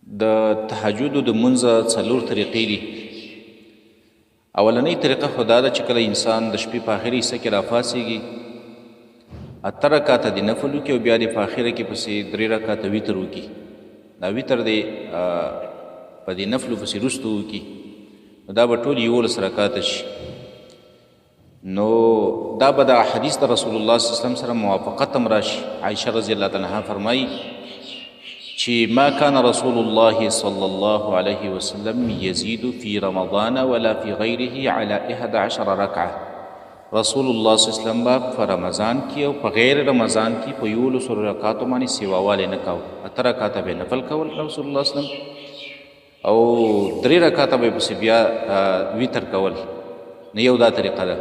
د تهجدو د لمونځه څلور طریقې دي. اولنۍ طریقه خو دا ده چې کله انسان د شپې په اخري حصه کې راپاڅېږي، 8 رکعته د نفل وکړي او بیا د په اخره کې پسې 3 رکعته وتر وکړي. دا وتر دی په دې نفلو پسې وروسته وکړي، نو دا به ټول 11 رکعته شي. نو دا به د حدیث د رسول الله صلی الله علیه وسلم سره موافقت هم راشي. عایشه رضی الله تعالی عنها فرمایي چې ما كان رسول الله صلى الله عليه وسلم يزيد في رمضان ولا في غيره على 11 ركعة. رسول الله صلی الله علیه وسلم په رمضان کې او په غیر رمضان کې په 11 رکعاتو باندې سیواوالی نه کاوه. 8 رکعاته به نفل کول رسول الله صلی الله علیه وسلم او 3 رکعاته به پسې بیا وتر کول. نه یو دا طریقه ده.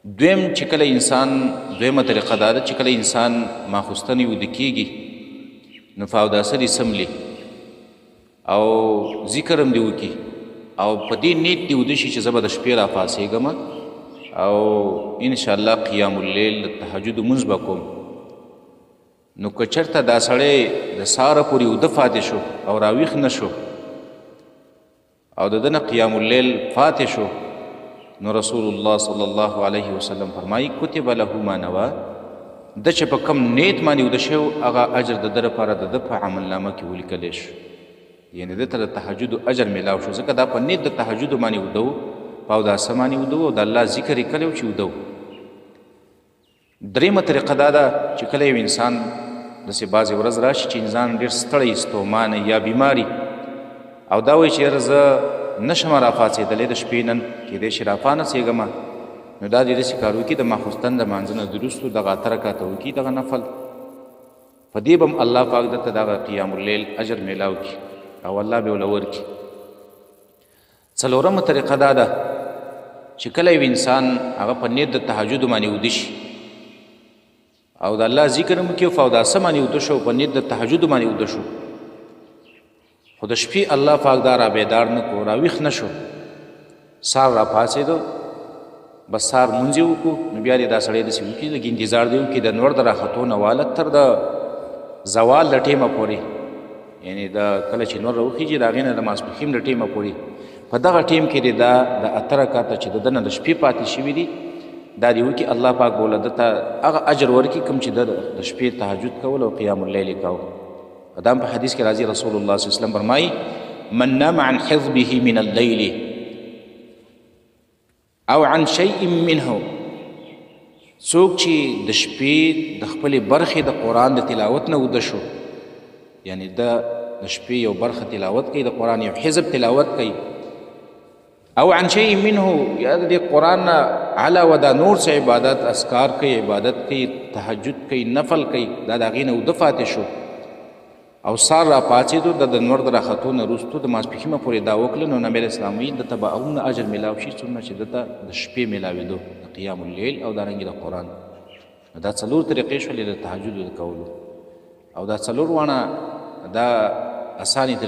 دویمه طریقه دا ده چې کله انسان ماخوستن ویده کېږي نو په اوداسه دې سملي او ذکر هم دې وکړي او په دې نیت دې ویده شي چې زه به د شپې راپاڅېږم او انشاءالله قیام اللیل د تهجد لمونځ به کوم. نو که چېرته دا سړی د سهاره پورې ویده پاتې شو او راویښ نه شو او د ده نه قیام اللیل پاتې شو، نو رسول الله صلی الله علیه وسلم فرمایي کتب له ما نوا، د چې په کم نیت باندې ویده شوی هغه اجر د ده لپاره د ده په عملنامه کې ولیکلی شو. یعنې ده ته د تهجدو اجر میلاو شو، ځکه دا په نیت د تهجدو باندې ویده و، په اوداسه باندې ویده و او د الله ذکر یې کلی و چې ویده و. درېیمه طریقه دا ده چې کله یو انسان داسې بعضې ورځ راشي چې انسان ډېر ستړی ستومانه یا بیماري او دا وایي چې یاره زه نشم راپاڅېدلی د شپې نن کیدای شي راپانڅېږم، نو دا دې داسې کار وکړي د ماخوستن د مانځه نه وروستو دغه 8 رکعته وکړي دغه نفل. په دې به هم الله پاک درته دغه قیام اللیل اجر میلاو کړي او الله به ورله ورکړي. څلورمه طریقه دا ده چې کله یو انسان هغه په نیت د تهجد باندې ویده شي او د الله ذکر هم وکړي او په اوداسه باندې ویده شو، په نیت د تهجد باندې ویده شو، خو د شپې الله پاک دا را بیدار نه کړو، راویښ نه شو، سهار راپاڅېدو بس سهار مونځ یې وکړو، نو بیا دې دا سړی داسې وکړي لږ انتظار دې وکړي د نور د راختو نه واله تر د زوال د ټیمه پورې، یعنې د کله چې نور راوخیږي د هغې نه د ماسپښین د ټیمه پورې په دغه ټیم کې دې دا د 8 رکعته چې د ده نه د شپې پاتې شوي دي دا دې وکړي. الله پاک به له ده ته هغه اجر ورکړي کوم چې ده د شپې تهجد کول او قیام اللیل یې کاوه. دا هم په حدیث کې راځي، رسول الله صلی الله علیه وسلم فرمایي من نام عن حفظه من اللیل او عن شیء منه، څوک چې د شپې د خپلې برخې د قرآن د تلاوت نه ویده شو، یعنی د شپې یو برخه تلاوت کوي د قرآن، یو حزب تلاوت کوي، او عن شیء منه یا د قرآن نه علاوه دا نور څه عبادت اذکار کوي، عبادت کوي، تهجد کوي، نفل کوي، دا د هغې نه ویده پاتې شو او سار را پاڅېدو د نور د راختو نه وروستو د ماسپښینه پورې دا وکړه، نو نبی علیه السلام وایي دته به هغومره اجر میلاو شي څومره چې دته د شپې میلاوېدو د قیام اللیل او دارنګې د قرآن. دا 4 طریقې شولې د تهجد د کولو او دا 4 واړه دا اسانې طریقې